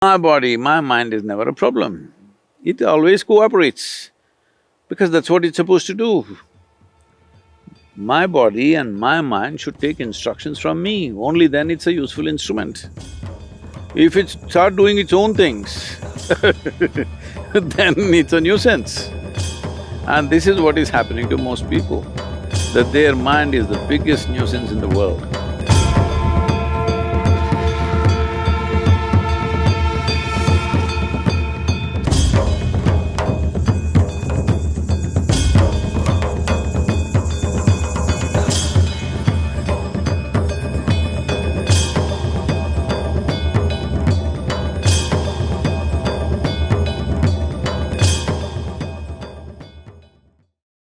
My body, my mind is never a problem. It always cooperates, because that's what it's supposed to do. My body and my mind should take instructions from me, only then it's a useful instrument. If it start doing its own things, then it's a nuisance. And this is what is happening to most people, that their mind is the biggest nuisance in the world.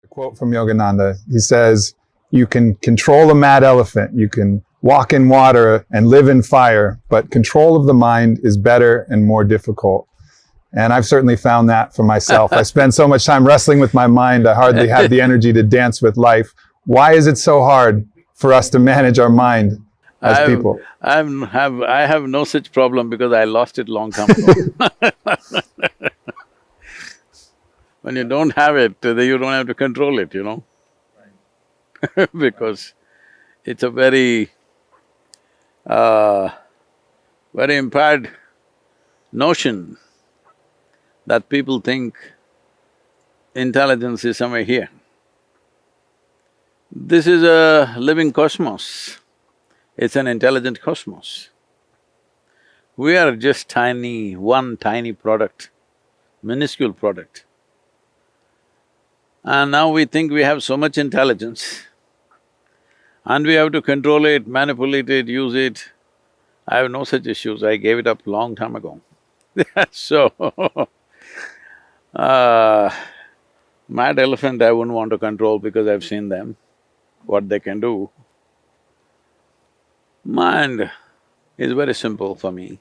Quote from Yogananda. He says, you can control a mad elephant, you can walk in water and live in fire, but control of the mind is better and more difficult. And I've certainly found that for myself. I spend so much time wrestling with my mind, I hardly have the energy to dance with life. Why is it so hard for us to manage our mind as people? I have no such problem because I lost it long time ago. When you don't have it, then you don't have to control it, you know. Right. Because it's a very impaired notion that people think intelligence is somewhere here. This is a living cosmos, it's an intelligent cosmos. We are just tiny, one tiny product, minuscule product. And now we think we have so much intelligence and we have to control it, manipulate it, use it. I have no such issues, I gave it up long time ago. So, mad elephant I wouldn't want to control because I've seen them, what they can do. Mind is very simple for me,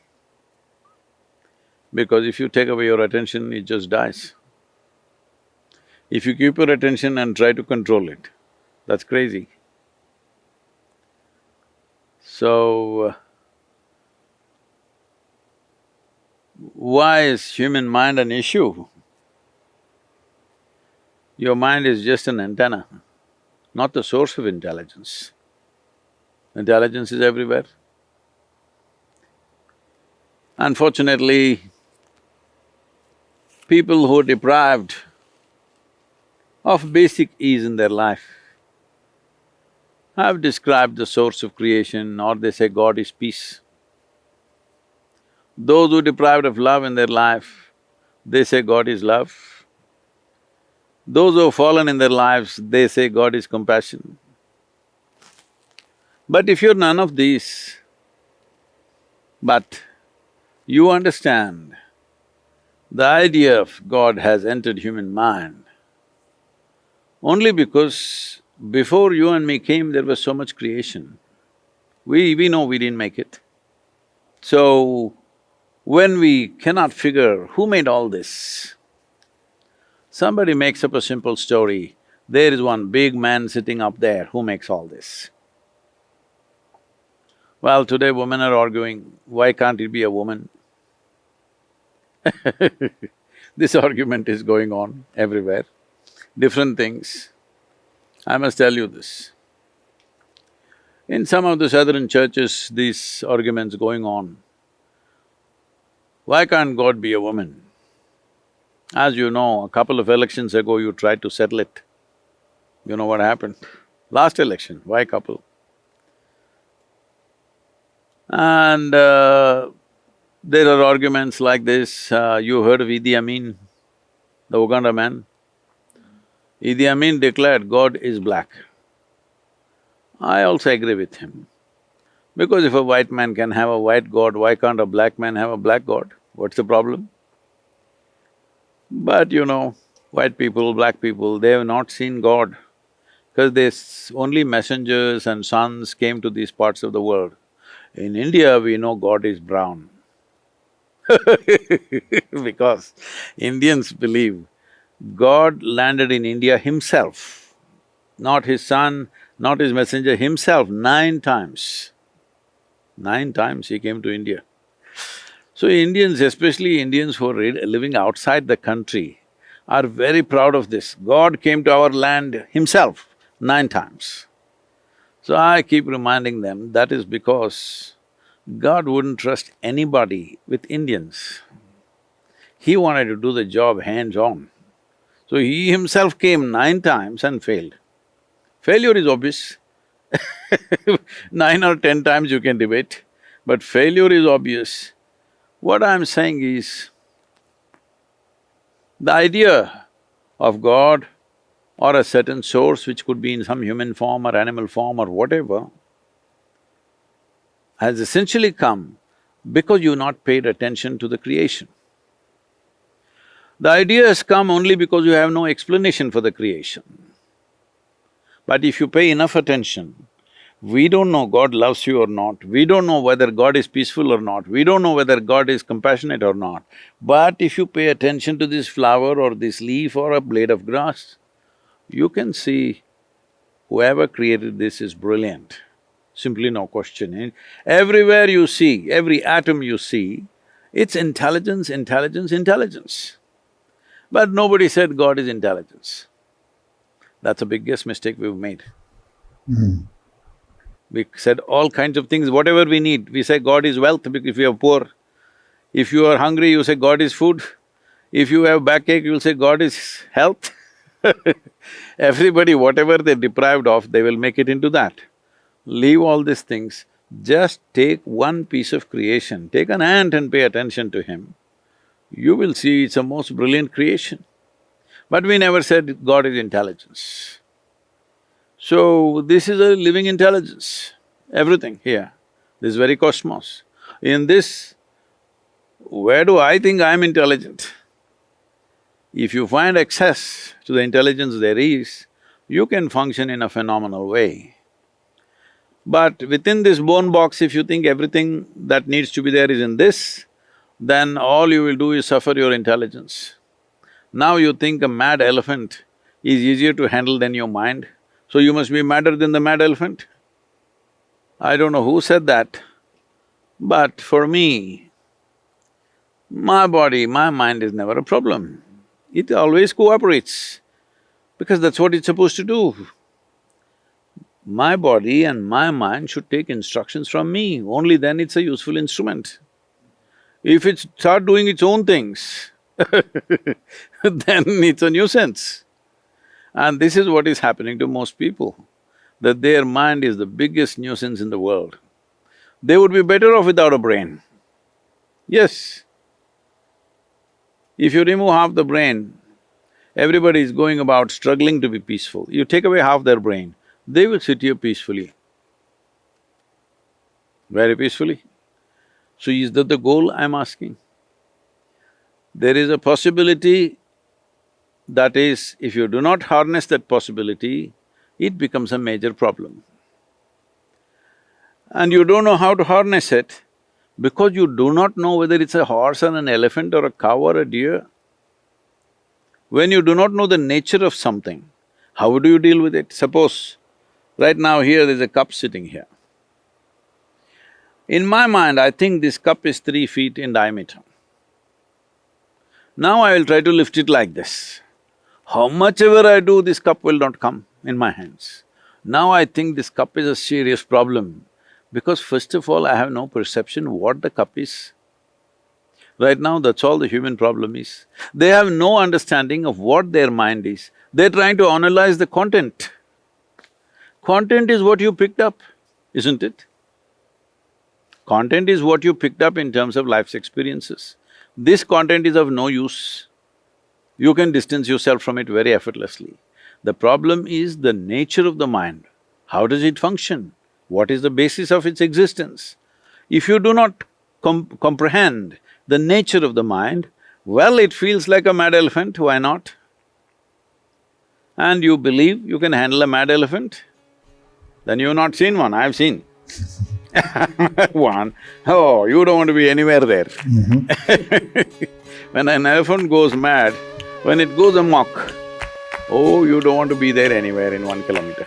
because if you take away your attention, it just dies. If you keep your attention and try to control it, that's crazy. So, why is human mind an issue? Your mind is just an antenna, not the source of intelligence. Intelligence is everywhere. Unfortunately, people who are deprived of basic ease in their life have described the source of creation, or they say God is peace. Those who are deprived of love in their life, they say God is love. Those who have fallen in their lives, they say God is compassion. But if you're none of these, but you understand the idea of God has entered human mind, only because before you and me came, there was so much creation. We know we didn't make it. So, when we cannot figure who made all this, somebody makes up a simple story, there is one big man sitting up there, who makes all this? Well, today women are arguing, why can't it be a woman? This argument is going on everywhere, different things. I must tell you this. In some of the southern churches, these arguments going on. Why can't God be a woman? As you know, a couple of elections ago you tried to settle it. You know what happened? Last election, why couple? And there are arguments like this. You heard of Idi Amin, the Uganda man? Idi Amin declared God is black. I also agree with him. Because if a white man can have a white God, why can't a black man have a black God? What's the problem? But you know, white people, black people, they have not seen God, because only messengers and sons came to these parts of the world. In India, we know God is brown because Indians believe God landed in India himself, not his son, not his messenger, himself 9 times. 9 times he came to India. So Indians, especially Indians who are living outside the country, are very proud of this. God came to our land himself 9 times. So I keep reminding them that is because God wouldn't trust anybody with Indians. He wanted to do the job hands-on. So he himself came 9 times and failed. Failure is obvious. 9 or 10 times you can debate, but failure is obvious. What I'm saying is, the idea of God or a certain source which could be in some human form or animal form or whatever has essentially come because you've not paid attention to the creation. The idea has come only because you have no explanation for the creation. But if you pay enough attention, we don't know God loves you or not, we don't know whether God is peaceful or not, we don't know whether God is compassionate or not. But if you pay attention to this flower or this leaf or a blade of grass, you can see whoever created this is brilliant. Simply no question. Everywhere you see, every atom you see, it's intelligence, intelligence, intelligence. But nobody said God is intelligence. That's the biggest mistake we've made. We said all kinds of things, whatever we need. We say God is wealth if we are poor. If you are hungry, you say God is food. If you have backache, you'll say God is health. Everybody, whatever they're deprived of, they will make it into that. Leave all these things, just take one piece of creation, take an ant and pay attention to him. You will see it's a most brilliant creation. But we never said God is intelligence. So, this is a living intelligence, everything here, this very cosmos. In this, where do I think I'm intelligent? If you find access to the intelligence there is, you can function in a phenomenal way. But within this bone box, if you think everything that needs to be there is in this, then all you will do is suffer your intelligence. Now you think a mad elephant is easier to handle than your mind, so you must be madder than the mad elephant? I don't know who said that, but for me, my body, my mind is never a problem. It always cooperates, because that's what it's supposed to do. My body and my mind should take instructions from me, only then it's a useful instrument. If it start doing its own things, then it's a nuisance. And this is what is happening to most people, that their mind is the biggest nuisance in the world. They would be better off without a brain. Yes. If you remove half the brain, everybody is going about struggling to be peaceful. You take away half their brain, they will sit here peacefully, very peacefully. So is that the goal I'm asking? There is a possibility, that is, if you do not harness that possibility, it becomes a major problem. And you don't know how to harness it because you do not know whether it's a horse or an elephant or a cow or a deer. When you do not know the nature of something, how do you deal with it? Suppose, right now here there's a cup sitting here. In my mind, I think this cup is 3 feet in diameter. Now I will try to lift it like this. How much ever I do, this cup will not come in my hands. Now I think this cup is a serious problem, because first of all, I have no perception what the cup is. Right now, that's all the human problem is. They have no understanding of what their mind is. They're trying to analyze the content. Content is what you picked up, isn't it? Content is what you picked up in terms of life's experiences. This content is of no use. You can distance yourself from it very effortlessly. The problem is the nature of the mind. How does it function? What is the basis of its existence? If you do not comprehend the nature of the mind, well, it feels like a mad elephant, why not? And you believe you can handle a mad elephant? Then you've not seen one, I've seen. One, oh, you don't want to be anywhere there. When an elephant goes mad, when it goes amok, oh, you don't want to be there anywhere in 1 kilometer.